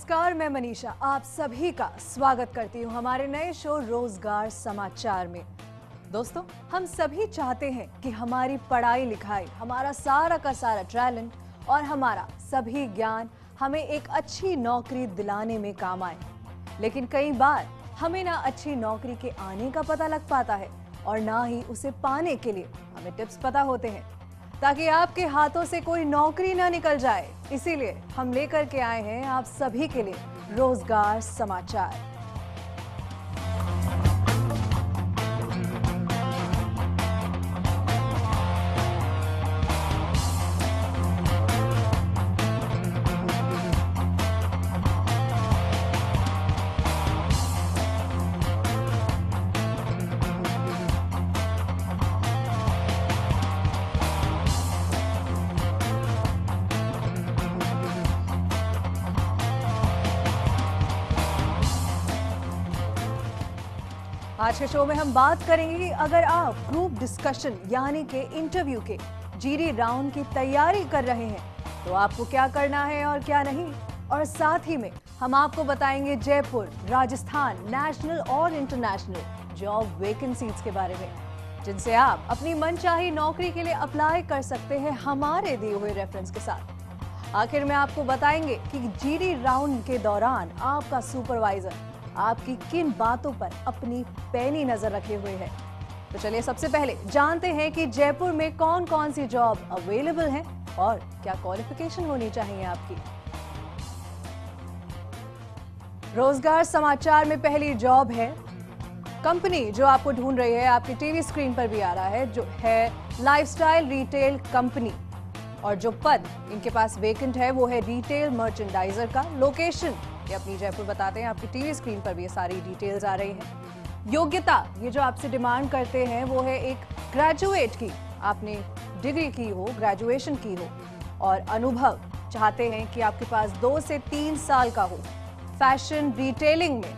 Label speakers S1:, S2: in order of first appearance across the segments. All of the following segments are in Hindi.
S1: नमस्कार, मैं मनीषा आप सभी का स्वागत करती हूँ हमारे नए शो रोजगार समाचार में। दोस्तों, हम सभी चाहते हैं कि हमारी पढ़ाई लिखाई, हमारा सारा का सारा टैलेंट और हमारा सभी ज्ञान हमें एक अच्छी नौकरी दिलाने में काम आए। लेकिन कई बार हमें ना अच्छी नौकरी के आने का पता लग पाता है और ना ही उसे पाने के लिए हमें टिप्स पता होते हैं, ताकि आपके हाथों से कोई नौकरी ना निकल जाए। इसीलिए हम लेकर के आए हैं आप सभी के लिए रोजगार समाचार। आज के शो में हम बात करेंगे कि अगर आप ग्रुप डिस्कशन यानी कि इंटरव्यू के जीडी राउंड की तैयारी कर रहे हैं तो आपको क्या करना है और क्या नहीं। और साथ ही में हम आपको बताएंगे जयपुर, राजस्थान, नेशनल और इंटरनेशनल जॉब वैकेंसीज के बारे में, जिनसे आप अपनी मनचाही नौकरी के लिए अप्लाई कर सकते हैं हमारे दिए हुए रेफरेंस के साथ। आखिर में आपको बताएंगे कि जीडी राउंड के दौरान आपका सुपरवाइजर आपकी किन बातों पर अपनी पैनी नजर रखे हुए है। तो चलिए सबसे पहले जानते हैं कि जयपुर में कौन कौन सी जॉब अवेलेबल है और क्या क्वालिफिकेशन होनी चाहिए आपकी। रोजगार समाचार में पहली जॉब है, कंपनी जो आपको ढूंढ रही है आपकी टीवी स्क्रीन पर भी आ रहा है, जो है लाइफस्टाइल रिटेल कंपनी। और जो पद इनके पास वेकेंट है वो है रिटेल मर्चेंडाइजर का। लोकेशन ये अपनी जयपुर बताते हैं, आपकी टीवी स्क्रीन पर भी ये सारी डिटेल्स आ रही हैं। योग्यता ये जो आपसे डिमांड करते हैं वो है एक ग्रेजुएट की, आपने डिग्री की हो, ग्रेजुएशन की हो। और अनुभव चाहते हैं कि आपके पास 2 से 3 साल का हो फैशन रिटेलिंग में।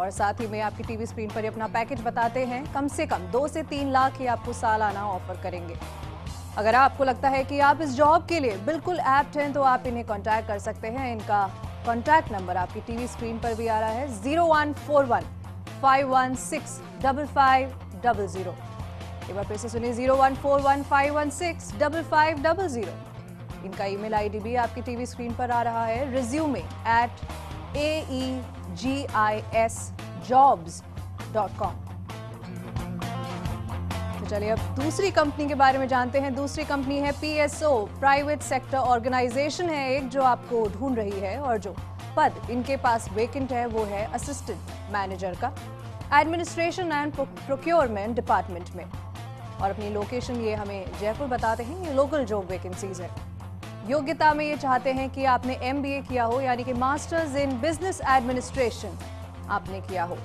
S1: और साथ ही में आपकी टीवी स्क्रीन पर ये अपना पैकेज बताते हैं, कम से कम 2 से 3 लाख ही आपको सालाना ऑफर करेंगे। अगर आपको लगता है कि आप इस जॉब के लिए बिल्कुल एप्ट हैं तो आप इन्हें कांटेक्ट कर सकते हैं। इनका कांटेक्ट नंबर आपकी टीवी स्क्रीन पर भी आ रहा है, 0141 516 5500। एक बार फिर से सुनिए, 0141 516 5500। इनका ईमेल आईडी भी आपकी टीवी स्क्रीन पर आ रहा है, resume@aegisjobs.com। तो चलिए अब दूसरी कंपनी के बारे में जानते हैं। दूसरी कंपनी है PSO, प्राइवेट सेक्टर ऑर्गेनाइजेशन है एक, जो आपको ढूंढ रही है। और जो पद इनके पास वेकेंट है वो है असिस्टेंट मैनेजर का, एडमिनिस्ट्रेशन एंड प्रोक्योरमेंट डिपार्टमेंट में। और अपनी लोकेशन ये हमें जयपुर बताते हैं, ये लोकल जॉब वैकेंसीज है। योग्यता में ये चाहते हैं कि आपने MBA किया हो, यानी कि मास्टर्स इन बिजनेस एडमिनिस्ट्रेशन आपने किया हो।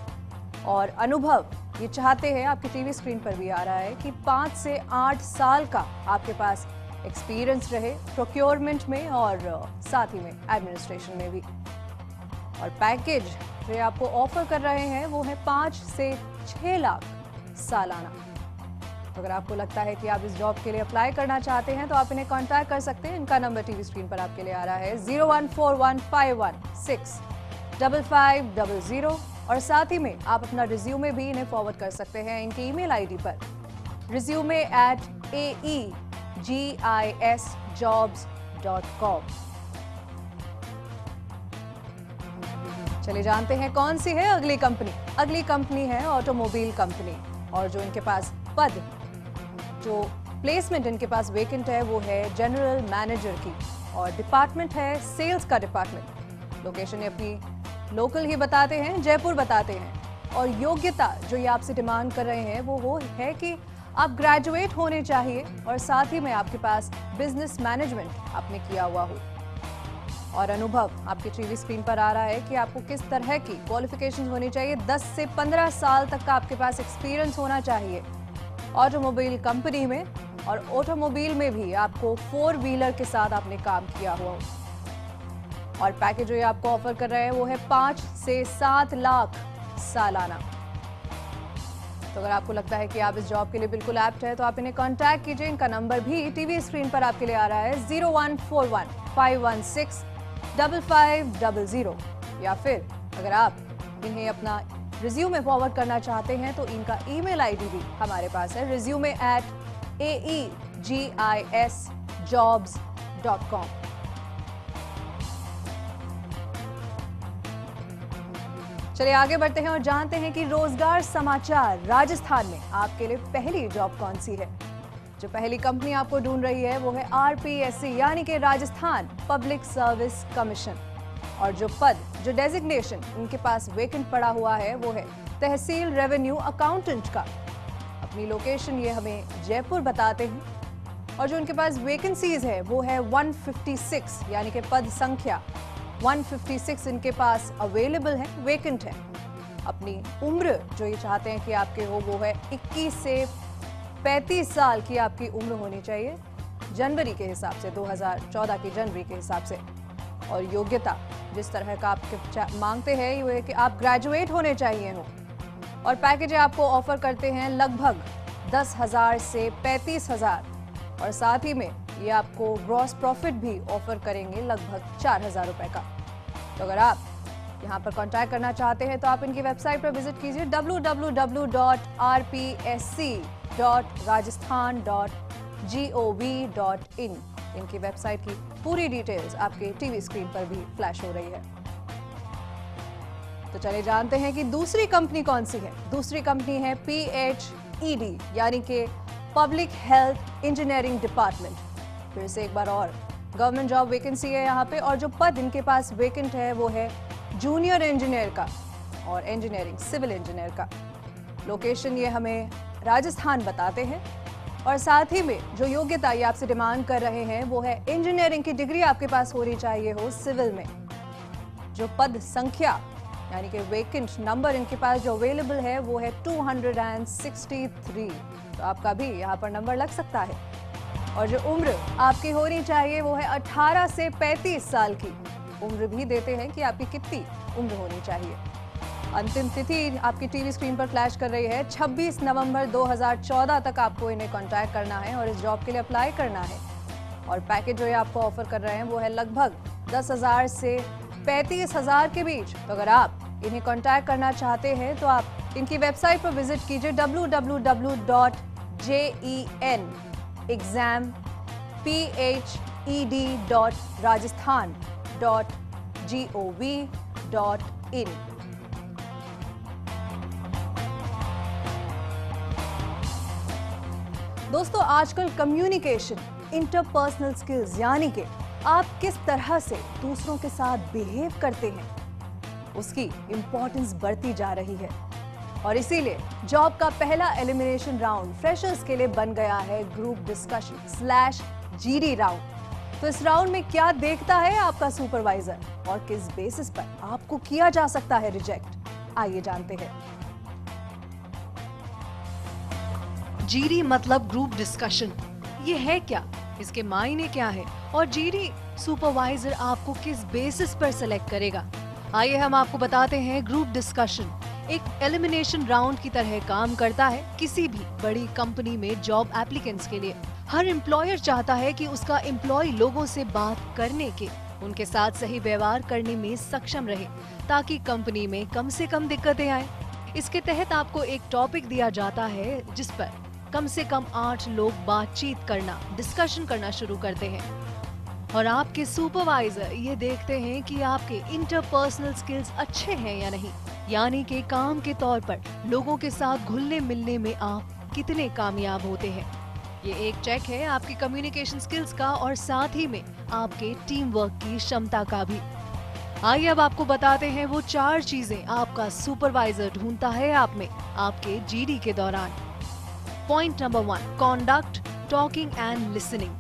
S1: और अनुभव ये चाहते हैं, आपकी टीवी स्क्रीन पर भी आ रहा है, कि 5 से 8 साल का आपके पास एक्सपीरियंस रहे प्रोक्योरमेंट में और साथ ही में एडमिनिस्ट्रेशन में भी। और पैकेज जो आपको ऑफर कर रहे हैं वो है 5 से 6 लाख सालाना। तो अगर आपको लगता है कि आप इस जॉब के लिए अप्लाई करना चाहते हैं तो आप इन्हें कांटेक्ट कर सकते हैं। इनका नंबर टीवी स्क्रीन पर आपके लिए आ रहा है, 0141 516 5500। और साथ ही में आप अपना रिज्यूमे भी इन्हें फॉरवर्ड कर सकते हैं इनकी ईमेल आईडी पर, resume@aegisjobs.com। चलिए जानते हैं कौन सी है अगली कंपनी। अगली कंपनी है ऑटोमोबाइल कंपनी। और जो इनके पास पद, जो प्लेसमेंट इनके पास वेकेंट है वो है जनरल मैनेजर की। और डिपार्टमेंट है सेल्स का डिपार्टमेंट। लोकेशन अपनी लोकल ही बताते हैं, जयपुर बताते हैं। और योग्यता जो ये आपसे डिमांड कर रहे हैं वो है कि आप ग्रेजुएट होने चाहिए और साथ ही में आपके पास बिजनेस मैनेजमेंट आपने किया हुआ हो। और अनुभव आपकी टीवी स्क्रीन पर आ रहा है कि आपको किस तरह की क्वालिफिकेशंस होनी चाहिए। 10 से 15 साल तक का आपके पास एक्सपीरियंस होना चाहिए ऑटोमोबाइल कंपनी में। और ऑटोमोबाइल में भी आपको 4 व्हीलर के साथ आपने काम किया हुआ हो। और पैकेज जो ये आपको ऑफर कर रहे हैं वो है 5 से 7 लाख सालाना। तो अगर आपको लगता है कि आप इस जॉब के लिए बिल्कुल एप्ट है तो आप इन्हें कांटेक्ट कीजिए। इनका नंबर भी टीवी स्क्रीन पर आपके लिए आ रहा है, 0141 516 5500 या फिर अगर आप इन्हें अपना रिज्यूमे फॉरवर्ड करना चाहते हैं तो इनका ईमेल आईडी भी हमारे पास है resume@aegisjobs.com। चलिए आगे बढ़ते हैं और जानते हैं कि रोजगार समाचार राजस्थान में आपके लिए पहली जॉब कौन सी है। जो पहली कंपनी आपको ढूंढ रही है वो है RPSC यानी कि राजस्थान पब्लिक सर्विस कमीशन। और जो पद, जो डेजिग्नेशन इनके पास वेकेंट पड़ा हुआ है वो है तहसील रेवेन्यू अकाउंटेंट का। अपनी लोकेशन ये हमें जयपुर बताते हैं। और जो इनके पास वैकेंसीज है वो है 156 यानी कि पद संख्या 156 इनके पास अवेलेबल है, वेकेंट है। अपनी उम्र जो ये चाहते हैं कि आपके हो वो है 21 से 35 साल की आपकी उम्र होनी चाहिए जनवरी के हिसाब से, 2014 की जनवरी के हिसाब से। और योग्यता जिस तरह का आपके मांगते हैं वो है कि आप ग्रेजुएट होने चाहिए हो। और पैकेज आपको ऑफर करते हैं लगभग 10,000 से 35,000 और साथ ही में ये आपको ग्रॉस प्रॉफिट भी ऑफर करेंगे लगभग 4,000 रुपए का। तो अगर आप यहाँ पर कांटेक्ट करना चाहते हैं तो आप इनकी वेबसाइट पर विजिट कीजिए www.rpsc.rajasthan.gov.in। इनकी वेबसाइट की पूरी डिटेल्स आपके टीवी स्क्रीन पर भी फ्लैश हो रही है। तो चलिए जानते हैं कि दूसरी कंपनी कौन सी है। दूसरी कंपनी है PHED यानी कि पब्लिक हेल्थ इंजीनियरिंग डिपार्टमेंट। फिर से एक बार और गवर्नमेंट जॉब वैकेंसी है यहाँ पे। और जो पद इनके पास वेकेंट है वो है जूनियर इंजीनियर का और इंजीनियरिंग सिविल इंजीनियर का। लोकेशन ये हमें राजस्थान बताते हैं। और साथ ही में जो योग्यता ये आपसे डिमांड कर रहे हैं वो है इंजीनियरिंग की डिग्री आपके पास होनी चाहिए हो सिविल में। जो पद संख्या यानी कि वेकेंट नंबर इनके पास जो अवेलेबल है वो है 263। तो आपका भी यहाँ पर नंबर लग सकता है। और जो उम्र आपकी होनी चाहिए वो है 18 से 35 साल की। उम्र भी देते हैं कि आपकी कितनी उम्र होनी चाहिए। अंतिम तिथि आपकी टीवी स्क्रीन पर फ्लैश कर रही है 26 नवंबर 2014 तक आपको इन्हें कांटेक्ट करना है और इस जॉब के लिए अप्लाई करना है। और पैकेज जो ये आपको ऑफर कर रहे हैं वो है लगभग 10,000 से 35,000 के बीच। तो अगर आप इन्हें कांटेक्ट करना चाहते हैं तो आप इनकी वेबसाइट पर विजिट कीजिए www.genexamphed.rajasthan.gov.in। दोस्तों आजकल कम्युनिकेशन, इंटरपर्सनल स्किल्स यानी कि आप किस तरह से दूसरों के साथ बिहेव करते हैं उसकी इंपॉर्टेंस बढ़ती जा रही है। और इसीलिए जॉब का पहला एलिमिनेशन राउंड फ्रेशर्स के लिए बन गया है ग्रुप डिस्कशन /GD राउंड। तो इस राउंड में क्या देखता है आपका सुपरवाइजर और किस बेसिस पर आपको किया जा सकता है रिजेक्ट, आइए जानते हैं।
S2: GD मतलब ग्रुप डिस्कशन, ये है क्या, इसके मायने क्या है और GD सुपरवाइजर आपको किस बेसिस पर सेलेक्ट करेगा, आइए हम आपको बताते हैं। ग्रुप डिस्कशन एक एलिमिनेशन राउंड की तरह काम करता है किसी भी बड़ी कंपनी में जॉब एप्लीकेंट्स के लिए। हर एम्प्लॉयर चाहता है कि उसका एम्प्लॉय लोगों से बात करने के, उनके साथ सही व्यवहार करने में सक्षम रहे ताकि कंपनी में कम से कम दिक्कतें आए। इसके तहत आपको एक टॉपिक दिया जाता है जिस पर कम से कम 8 लोग बातचीत करना, डिस्कशन करना शुरू करते हैं। और आपके सुपरवाइजर ये देखते हैं कि आपके इंटरपर्सनल स्किल्स अच्छे हैं या नहीं, यानी कि काम के तौर पर लोगों के साथ घुलने मिलने में आप कितने कामयाब होते हैं। ये एक चेक है आपकी कम्युनिकेशन स्किल्स का और साथ ही में आपके टीम वर्क की क्षमता का भी। आइए अब आपको बताते हैं वो 4 चीजें आपका सुपरवाइजर ढूंढता है आप में आपके GD के दौरान। Point number 1, conduct, talking and listening.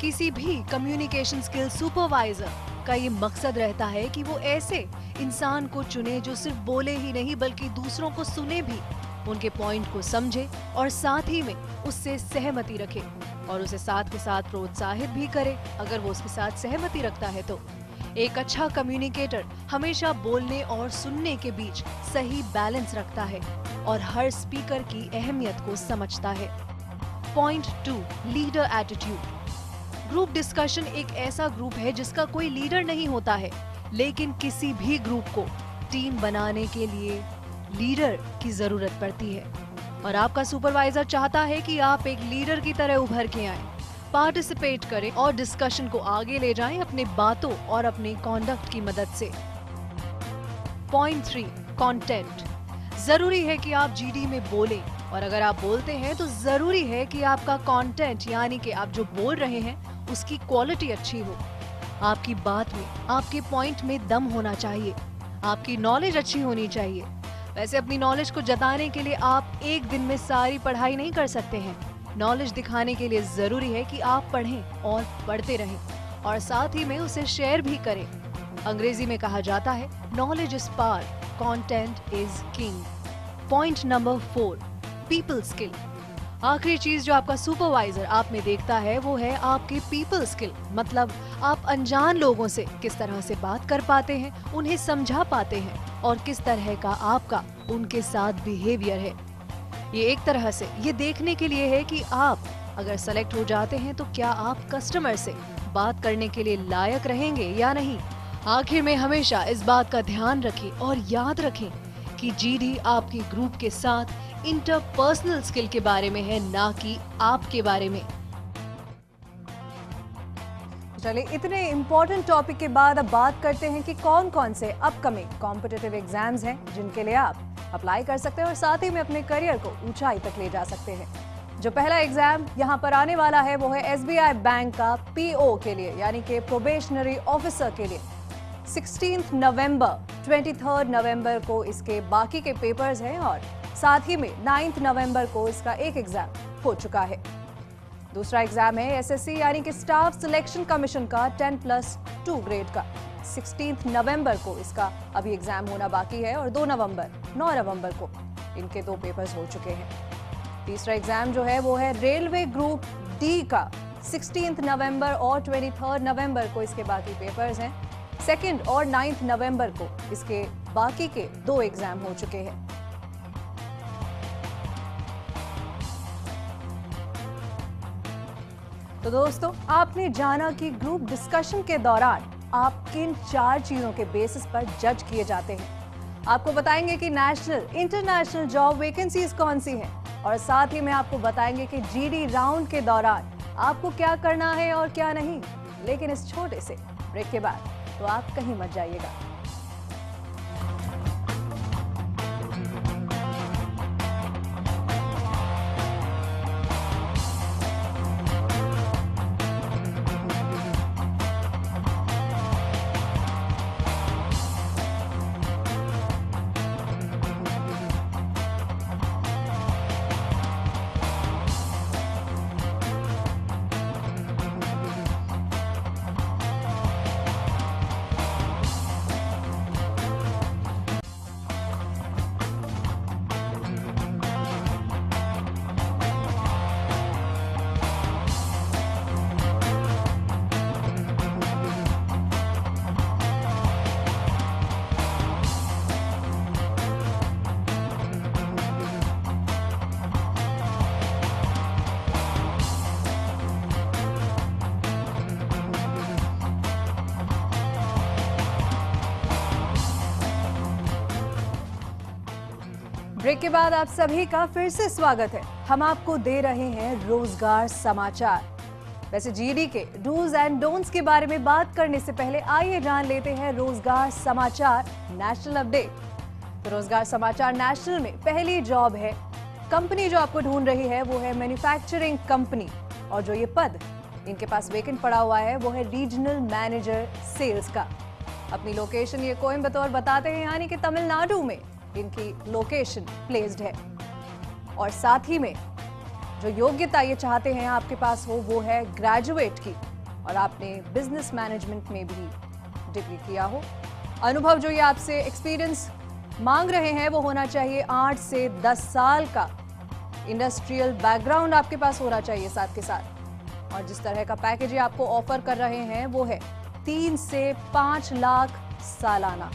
S2: किसी भी कम्युनिकेशन स्किल सुपरवाइजर का ये मकसद रहता है कि वो ऐसे इंसान को चुने जो सिर्फ बोले ही नहीं बल्कि दूसरों को सुने भी, उनके पॉइंट को समझे और साथ ही में उससे सहमति रखे और उसे साथ के साथ प्रोत्साहित भी करे अगर वो उसके साथ सहमति रखता है तो। एक अच्छा कम्युनिकेटर हमेशा बोलने और सुनने के बीच सही बैलेंस रखता है और हर स्पीकर की अहमियत को समझता है। Point 2, leader attitude. Group discussion एक ऐसा ग्रुप है जिसका कोई लीडर नहीं होता है, लेकिन किसी भी ग्रुप को टीम बनाने के लिए लीडर की जरूरत पड़ती है। और आपका सुपरवाइजर चाहता है कि आप एक लीडर की तरह उभर के आएं, पार्टिसिपेट करें और डिस्कशन को आगे ले जाएं अपने बातों और अपने कॉन्डक्ट की मदद से। Point 3, content. जरूरी है कि आप जीडी में बोलें, और अगर आप बोलते हैं तो जरूरी है कि आपका कंटेंट यानी कि आप जो बोल रहे हैं उसकी क्वालिटी अच्छी हो। आपकी बात में, आपके पॉइंट में दम होना चाहिए, आपकी नॉलेज अच्छी होनी चाहिए। वैसे अपनी नॉलेज को जताने के लिए आप एक दिन में सारी पढ़ाई नहीं कर सकते हैं। नॉलेज दिखाने के लिए जरूरी है कि आप पढ़ें और पढ़ते रहें, और साथ ही में उसे शेयर भी करें। अंग्रेजी में कहा जाता है knowledge is power, content is king. Point number 4, people skill. आखिरी चीज जो आपका सुपरवाइजर आप में देखता है वो है आपके पीपल स्किल, मतलब आप अनजान लोगों से किस तरह से बात कर पाते हैं, उन्हें समझा पाते हैं, और किस तरह का आपका उनके साथ बिहेवियर है। ये एक तरह से ये देखने के लिए है कि आप अगर सेलेक्ट हो जाते हैं तो क्या आप कस्टमर से बात करने के लिए लायक रहेंगे या नहीं। आखिर में हमेशा इस बात का ध्यान रखें और याद रखें कि जीडी आपके ग्रुप के साथ इंटरपर्सनल स्किल के बारे में है, ना कि आपके बारे में।
S1: चलिए, इतने इम्पोर्टेंट टॉपिक के बाद अब बात करते हैं कि कौन कौन से अपकमिंग कॉम्पिटिटिव एग्जाम्स हैं जिनके लिए आप अप्लाई कर सकते हैं और साथ ही में अपने करियर को ऊंचाई तक ले जा सकते हैं। जो पहला एग्जाम यहाँ पर आने वाला है वो है एसबीआई बैंक का पीओ के लिए, यानी कि प्रोबेशनरी ऑफिसर के लिए। 16 नवंबर, 23 नवंबर को इसके बाकी के पेपर्स हैं, और साथ ही में 9 नवंबर को इसका एक एग्जाम हो चुका है। दूसरा एग्जाम है एसएससी यानी कि स्टाफ सिलेक्शन कमीशन का 10+2 ग्रेड का। 16 नवंबर को इसका अभी एग्जाम होना बाकी है, और 2 नवंबर, 9 नवंबर को इनके 2 पेपर्स हो चुके हैं। तीसरा एग्जाम जो है वो है रेलवे ग्रुप डी का। 16 नवंबर और 23 नवंबर को इसके बाकी पेपर्स हैं। 2 और 9 नवंबर को इसके बाकी के 2 एग्जाम हो चुके हैं। तो दोस्तों, आपने जाना कि ग्रुप डिस्कशन के दौरान आप किन 4 चीजों के बेसिस पर जज किए जाते हैं। आपको बताएंगे कि नेशनल, इंटरनेशनल जॉब वैकेंसीज कौन सी हैं, और साथ ही में आपको बताएंगे कि जीडी राउंड के दौरान आपको क्या करना है और क्या नहीं। लेकिन इस छोटे से ब्रेक के बाद तो आप कहीं मत जाइएगा। ब्रेक के बाद आप सभी का फिर से स्वागत है। हम आपको दे रहे हैं रोजगार समाचार। वैसे जीडी के डूज एंड डोंट्स के बारे में बात करने से पहले आइए जान लेते हैं रोजगार समाचार नेशनल अपडेट। तो रोजगार समाचार नेशनल में पहली जॉब है, कंपनी जो आपको ढूंढ रही है वो है मैन्युफैक्चरिंग कंपनी, और जो ये पद इनके पास वेकेंट पड़ा हुआ है वो है रीजनल मैनेजर सेल्स का। अपनी लोकेशन ये कोयम्बतौर बताते हैं, यानी कि तमिलनाडु में इनकी लोकेशन प्लेस्ड है। और साथ ही में जो योग्यता ये चाहते हैं आपके पास हो वो है ग्रेजुएट की, और आपने बिजनेस मैनेजमेंट में भी डिग्री किया हो। अनुभव जो ये आपसे एक्सपीरियंस मांग रहे हैं वो होना चाहिए 8 से 10 साल का। इंडस्ट्रियल बैकग्राउंड आपके पास होना चाहिए साथ के साथ। और जिस तरह का पैकेज ये आपको ऑफर कर रहे हैं वो है 3 से 5 लाख सालाना।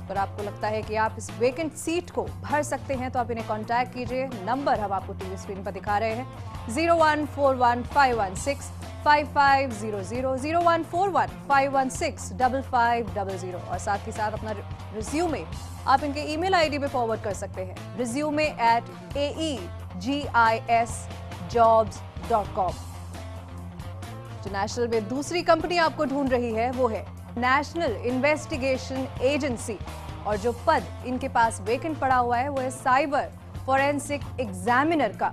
S1: पर आपको लगता है कि आप इस वेकेंट सीट को भर सकते हैं तो आप इन्हें कांटेक्ट कीजिए। नंबर हम आपको टीवी स्क्रीन पर दिखा रहे हैं, 01415164 55000141 और साथ ही साथ अपना रिज्यूमे आप इनके ईमेल आईडी पे फॉरवर्ड कर सकते हैं resume@aegisjobs.com। जो नेशनल में दूसरी कंपनी आपको ढूंढ रही है वो है नेशनल इन्वेस्टिगेशन एजेंसी और जो पद इनके पास वेकेंट पड़ा हुआ है वो है साइबर फॉरेंसिक एग्जामिनर का।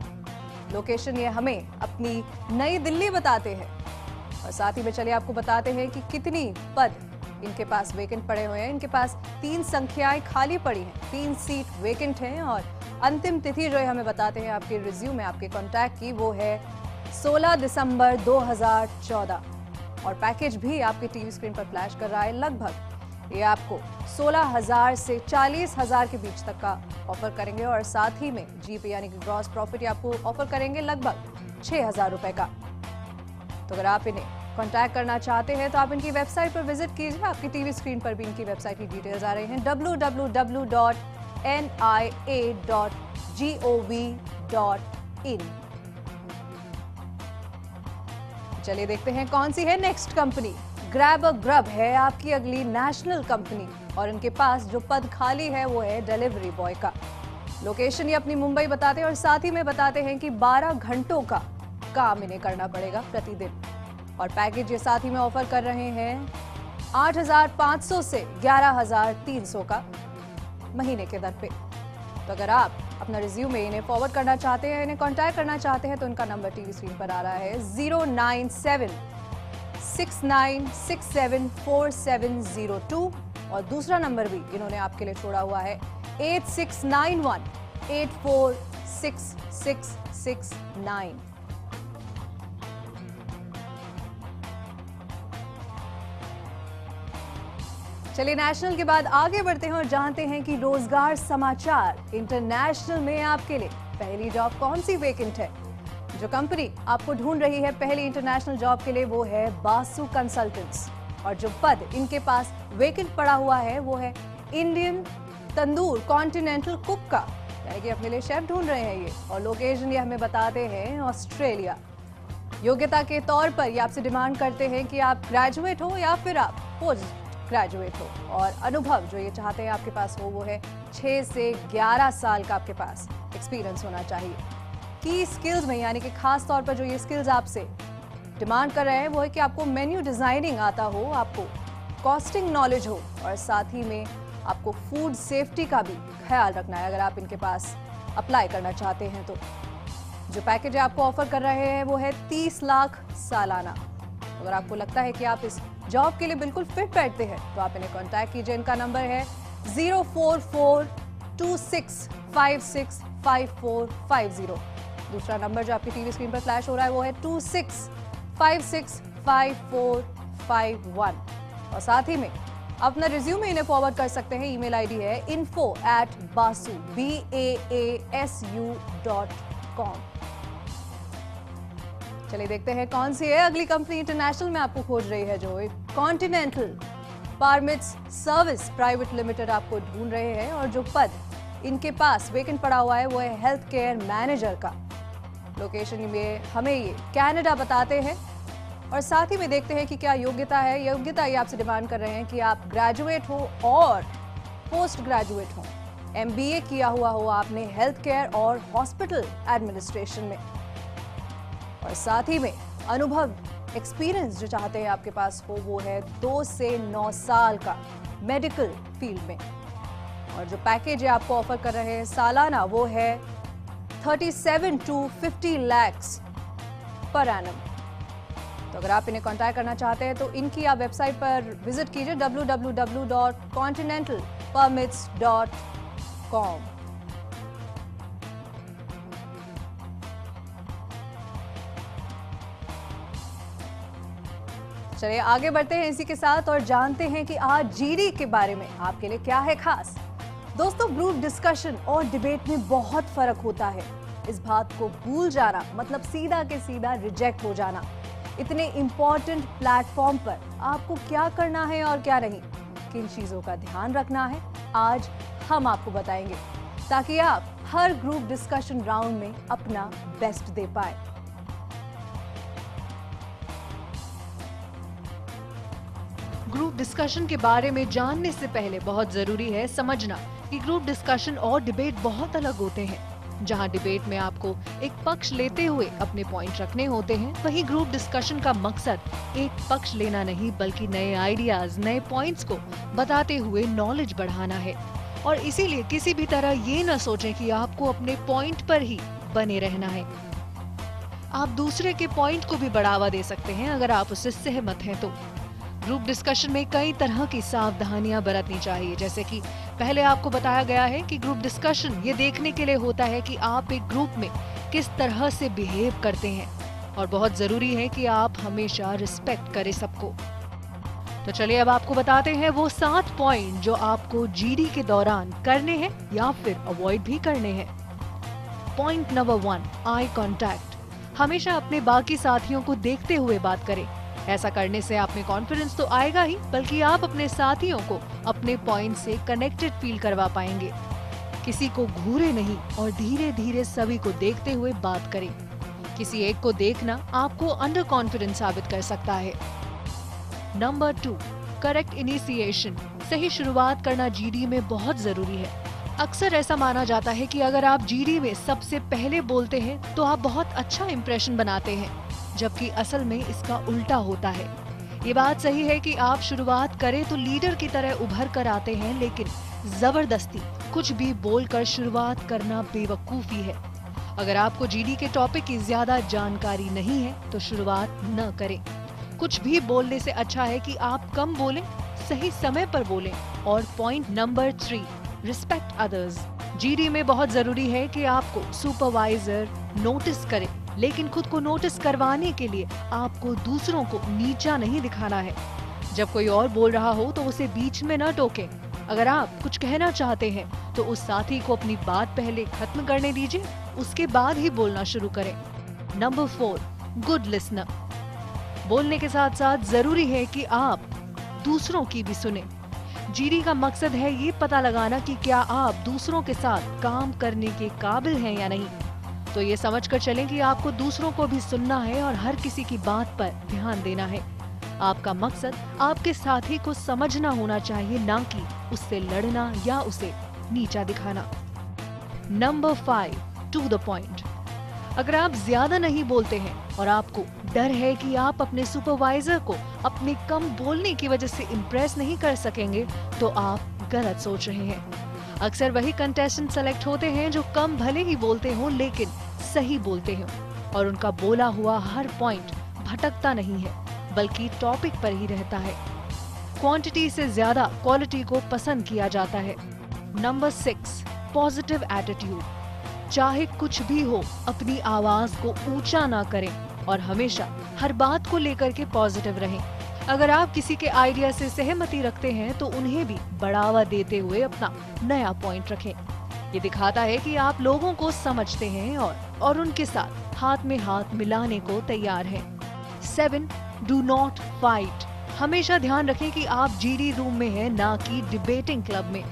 S1: लोकेशन ये हमें अपनी नई दिल्ली बताते हैं और साथ ही में चलिए आपको बताते हैं कि कितनी पद इनके पास वेकेंट पड़े हुए हैं। इनके पास 3 संख्याएं खाली पड़ी हैं, 3 सीट वेकेंट हैं और अंतिम तिथि जो है हमें बताते हैं आपके रिज्यूमे आपके कॉन्टैक्ट की वो है 16 दिसंबर 2014 और पैकेज भी आपके टीवी स्क्रीन पर फ्लैश कर रहा है। लगभग ये आपको 16,000 से 40,000 के बीच तक का ऑफर करेंगे और साथ ही में जीपी यानी कि ग्रॉस प्रॉफिट आपको ऑफर करेंगे लगभग 6,000 रुपए का। तो अगर आप इन्हें कांटेक्ट करना चाहते हैं तो आप इनकी वेबसाइट पर विजिट कीजिए। आपकी टीवी स्क्रीन पर भी इनकी वेबसाइट की डिटेल्स आ रही हैं www.nia.gov.in। चलिए देखते हैं कौन सी है next company. Grab a grub है आपकी अगली नेशनल कंपनी और इनके पास जो पद खाली है वो है डिलीवरी बॉय का। लोकेशन ये अपनी मुंबई बताते हैं और साथ ही में बताते हैं कि 12 घंटों का काम इन्हें करना पड़ेगा प्रतिदिन और पैकेज ये साथ ही में ऑफर कर रहे हैं 8,500 से 11,300 का महीने के दर पे। तो अगर आप अपना रिज्यूमे इन्हें फॉरवर्ड करना चाहते हैं, इन्हें कांटेक्ट करना चाहते हैं तो इनका नंबर टीवी स्क्रीन पर आ रहा है 09769674702 और दूसरा नंबर भी इन्होंने आपके लिए छोड़ा हुआ है 8691846669। चलिए नेशनल के बाद आगे बढ़ते हैं और जानते हैं कि रोजगार समाचार इंटरनेशनल में आपके लिए पहली जॉब कौन सी वेकेंट है। जो कंपनी आपको ढूंढ रही है पहली इंटरनेशनल जॉब के लिए वो है बासु कंसल्टेंट्स और जो पद इनके पास वेकेंट पड़ा हुआ है वो है इंडियन तंदूर कॉन्टिनेंटल कुक का, यानी कि अपने लिए शेफ ढूंढ रहे हैं ये और लोकेशन ये हमें बताते हैं ऑस्ट्रेलिया। योग्यता के तौर पर ये आपसे डिमांड करते हैं कि आप ग्रेजुएट हो या फिर आप पोस्ट ग्रेजुएट हो और अनुभव जो ये चाहते हैं आपके पास हो वो है 6 से 11 साल का आपके पास एक्सपीरियंस होना चाहिए। की स्किल्स में यानी कि खास तौर पर जो ये स्किल्स आपसे डिमांड कर रहे हैं वो है कि आपको मेन्यू डिजाइनिंग आता हो, आपको कॉस्टिंग नॉलेज हो और साथ ही में आपको फूड सेफ्टी का भी ख्याल रखना है अगर आप इनके पास अप्लाई करना चाहते हैं तो। जो पैकेज आपको ऑफर कर रहे हैं वो है 30 लाख सालाना। अगर आपको लगता है कि आप इस जॉब के लिए बिल्कुल फिट बैठते हैं तो आप इन्हें कांटेक्ट कीजिए। इनका नंबर है 04426565450। दूसरा नंबर जो आपकी टीवी स्क्रीन पर फ्लैश हो रहा है वो है 26565451 और साथ ही में अपना रिज्यूमे इन्हें फॉरवर्ड कर सकते हैं। ईमेल आईडी है info@basu.com। चलिए देखते हैं कौन सी है अगली कंपनी इंटरनेशनल में आपको खोज रही है। जो continental permits service private limited आपको ढूंढ रहे हैं और जो पद इनके पास वेकेंट पड़ा हुआ है वो है हेल्थ केयर मैनेजर का। लोकेशन में हमें ये कनाडा बताते हैं और साथ ही में देखते हैं कि क्या योग्यता है। योग्यता ये आपसे डिमांड कर रहे हैं कि आप ग्रेजुएट हो और पोस्ट ग्रेजुएट हो, MBA किया हुआ हो आपने हेल्थ केयर और हॉस्पिटल एडमिनिस्ट्रेशन में और साथ ही में अनुभव एक्सपीरियंस जो चाहते हैं आपके पास हो वो है 2 से 9 साल का मेडिकल फील्ड में और जो पैकेज आपको ऑफर कर रहे हैं सालाना वो है 37 to 50 lakhs पर एनम। तो अगर आप इन्हें कांटेक्ट करना चाहते हैं तो इनकी आप वेबसाइट पर विजिट कीजिए www.continentalpermits.com। चलिए आगे बढ़ते हैं इसी के साथ और जानते हैं कि आज जीडी के बारे में आपके लिए क्या है खास। दोस्तों, ग्रुप डिस्कशन और डिबेट में बहुत फर्क होता है। इस बात को भूल जाना मतलब सीधा के सीधा रिजेक्ट हो जाना। इतने इंपॉर्टेंट प्लेटफॉर्म पर आपको क्या करना है और क्या नहीं, किन चीजों का ध्यान रखना है, आज हम आपको बताएंगे ताकि आप हर ग्रुप डिस्कशन राउंड में अपना बेस्ट दे पाए।
S2: ग्रुप डिस्कशन के बारे में जानने से पहले बहुत जरूरी है समझना कि ग्रुप डिस्कशन और डिबेट बहुत अलग होते हैं। जहां डिबेट में आपको एक पक्ष लेते हुए अपने पॉइंट रखने होते हैं, वहीं ग्रुप डिस्कशन का मकसद एक पक्ष लेना नहीं बल्कि नए आइडियाज, नए पॉइंट्स को बताते हुए नॉलेज बढ़ाना है। और इसीलिए किसी भी तरह ये न सोचें कि आपको अपने पॉइंट पर ही बने रहना है। आप दूसरे के पॉइंट को भी बढ़ावा दे सकते हैं अगर आप उससे सहमत हैं तो। ग्रुप डिस्कशन में कई तरह की सावधानियां बरतनी चाहिए, जैसे कि पहले आपको बताया गया है कि ग्रुप डिस्कशन ये देखने के लिए होता है कि आप एक ग्रुप में किस तरह से बिहेव करते हैं, और बहुत जरूरी है कि आप हमेशा रिस्पेक्ट करें सबको। तो चलिए अब आपको बताते हैं वो 7 पॉइंट जो आपको जीडी के दौरान करने हैं या फिर अवॉइड भी करने हैं। Point number 1, eye contact. हमेशा अपने बाकी साथियों को देखते हुए बात करें। ऐसा करने से आप में कॉन्फिडेंस तो आएगा ही, बल्कि आप अपने साथियों को अपने पॉइंट से कनेक्टेड फील करवा पाएंगे। किसी को घूरे नहीं और धीरे धीरे सभी को देखते हुए बात करें। किसी एक को देखना आपको अंडर कॉन्फिडेंस साबित कर सकता है। Number 2, correct initiation. सही शुरुआत करना जीडी में बहुत जरूरी है। अक्सर ऐसा माना जाता है कि अगर आप जीडी में सबसे पहले बोलते हैं तो आप बहुत अच्छा इंप्रेशन बनाते हैं, जबकि असल में इसका उल्टा होता है। ये बात सही है कि आप शुरुआत करें तो लीडर की तरह उभर कर आते हैं, लेकिन जबरदस्ती कुछ भी बोलकर शुरुआत करना बेवकूफी है। अगर आपको जीडी के टॉपिक की ज्यादा जानकारी नहीं है तो शुरुआत न करें। कुछ भी बोलने से अच्छा है कि आप कम बोलें, सही समय पर बोलें। और point number 3, respect others. GD में बहुत जरूरी है कि आपको सुपरवाइजर नोटिस करे, लेकिन खुद को नोटिस करवाने के लिए आपको दूसरों को नीचा नहीं दिखाना है। जब कोई और बोल रहा हो तो उसे बीच में न टोकें। अगर आप कुछ कहना चाहते हैं तो उस साथी को अपनी बात पहले खत्म करने दीजिए, उसके बाद ही बोलना शुरू करें। Number 4, good listener. बोलने के साथ साथ जरूरी है कि आप दूसरों की भी सुने। जीडी का मकसद है ये पता लगाना कि क्या आप दूसरों के साथ काम करने के काबिल हैं या नहीं। तो ये समझकर चलें कि आपको दूसरों को भी सुनना है और हर किसी की बात पर ध्यान देना है। आपका मकसद आपके साथी को समझना होना चाहिए, ना कि उससे लड़ना या उसे नीचा दिखाना। Number 5, to the point. अगर आप ज्यादा नहीं बोलते हैं और आपको डर है कि आप अपने सुपरवाइजर को अपने कम बोलने की वजह से इम्प्रेस नहीं कर सकेंगे, तो आप गलत सोच रहे हैं। अक्सर वही कंटेस्टेंट सेलेक्ट होते हैं जो कम भले ही बोलते हों लेकिन सही बोलते हों, और उनका बोला हुआ हर पॉइंट भटकता नहीं है बल्कि टॉपिक पर ही रहता है। क्वांटिटी से ज्यादा क्वालिटी को पसंद किया जाता है। Number 6, positive attitude. चाहे कुछ भी हो, अपनी आवाज को ऊंचा ना करें और हमेशा हर बात को लेकर के पॉजिटिव रहें। अगर आप किसी के आइडिया से सहमति रखते हैं तो उन्हें भी बढ़ावा देते हुए अपना नया पॉइंट रखें। ये दिखाता है कि आप लोगों को समझते हैं और उनके साथ हाथ में हाथ मिलाने को तैयार हैं। 7, डू नॉट फाइट। हमेशा ध्यान रखें कि आप जीडी रूम में हैं, ना कि डिबेटिंग क्लब में।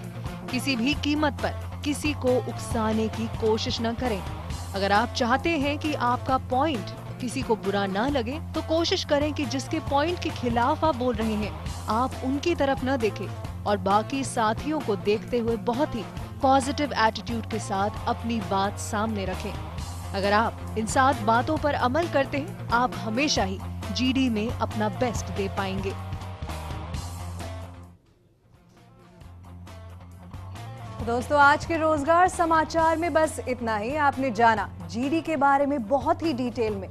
S2: किसी भी कीमत पर किसी को उकसाने की कोशिश न करें। अगर आप चाहते हैं कि आपका पॉइंट किसी को बुरा ना लगे तो कोशिश करें कि जिसके पॉइंट के खिलाफ आप बोल रहे हैं आप उनकी तरफ न देखें और बाकी साथियों को देखते हुए बहुत ही पॉजिटिव एटीट्यूड के साथ अपनी बात सामने रखें। अगर आप इन 7 बातों पर अमल करते हैं, आप हमेशा ही जीडी में अपना बेस्ट दे पाएंगे।
S1: दोस्तों, आज के रोजगार समाचार में बस इतना ही। आपने जाना जीडी के बारे में बहुत ही डिटेल में।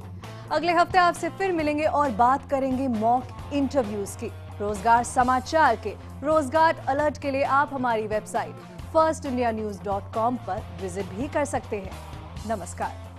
S1: अगले हफ्ते आपसे फिर मिलेंगे और बात करेंगे मॉक इंटरव्यूज की। रोजगार समाचार के रोजगार अलर्ट के लिए आप हमारी वेबसाइट firstindianews.com पर विजिट भी कर सकते हैं। नमस्कार।